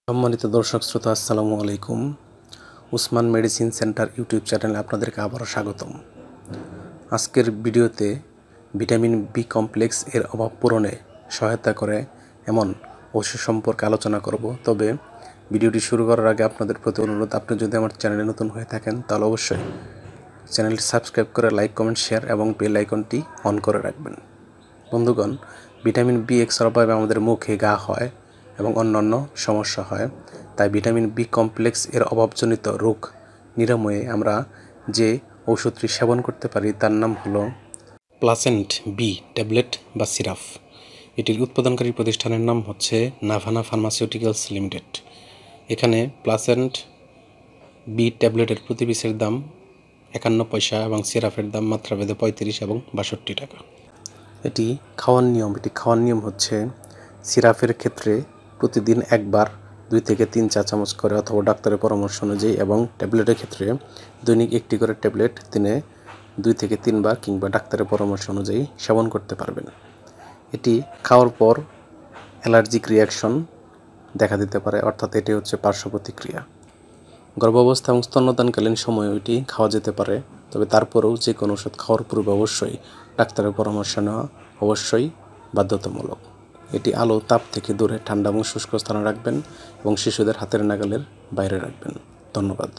সম্মানিত দর্শক শ্রোতা, আসসালামু আলাইকুম। উসমান মেডিসিন সেন্টার ইউটিউব চ্যানেলে আপনাদেরকে আবারও স্বাগতম। আজকের ভিডিওতে ভিটামিন বি কমপ্লেক্স এর অভাব পূরণে সহায়তা করে এমন ওষুধ সম্পর্কে আলোচনা করব। তবে ভিডিওটি শুরু করার আগে আপনাদের প্রতি অনুরোধ, আপনি যদি আমার চ্যানেলে নতুন হয়ে থাকেন তাহলে অবশ্যই চ্যানেলটি সাবস্ক্রাইব করে লাইক, কমেন্ট, শেয়ার এবং বেল আইকনটি অন করে রাখবেন। বন্ধুগণ, ভিটামিন বি এর অভাবে আমাদের মুখে ঘা হয় এবং অন্যান্য সমস্যা হয়। তাই ভিটামিন বি কমপ্লেক্স এর অভাবজনিত রোগ নিরাময়ে আমরা যে ওষুধটি সেবন করতে পারি তার নাম হলো প্লাসেন্ট বি ট্যাবলেট বা সিরাপ। এটির উৎপাদনকারী প্রতিষ্ঠানের নাম হচ্ছে নাভানা ফার্মাসিউটিক্যালস লিমিটেড। এখানে প্লাসেন্ট বি ট্যাবলেটের প্রতি পিসের দাম 51 পয়সা এবং সিরাপের দাম মাত্রাভেদে 35 এবং 62 টাকা। এটি খাওয়ার নিয়ম হচ্ছে সিরাপের ক্ষেত্রে প্রতিদিন একবার 2 থেকে 3 চা চামচ করে অথবা ডাক্তারের পরামর্শ অনুযায়ী, এবং ট্যাবলেটের ক্ষেত্রে দৈনিক একটি করে ট্যাবলেট দিনে 2 থেকে 3 বার কিংবা ডাক্তারের পরামর্শ অনুযায়ী সেবন করতে পারবেন। এটি খাওয়ার পর অ্যালার্জিক রিয়াকশন দেখা দিতে পারে, অর্থাৎ এটি হচ্ছে পার্শ্ব প্রতিক্রিয়া। গর্ভাবস্থা এবং স্তন্যদানকালীন সময়ে এটি খাওয়া যেতে পারে, তবে তারপরেও যে কোনো ওষুধ খাওয়ার পূর্বে অবশ্যই ডাক্তারের পরামর্শ নেওয়া অবশ্যই বাধ্যতামূলক। এটি আলো তাপ থেকে দূরে ঠান্ডা এবং শুষ্ক স্থানে রাখবেন এবং শিশুদের হাতের নাগালের বাইরে রাখবেন। ধন্যবাদ।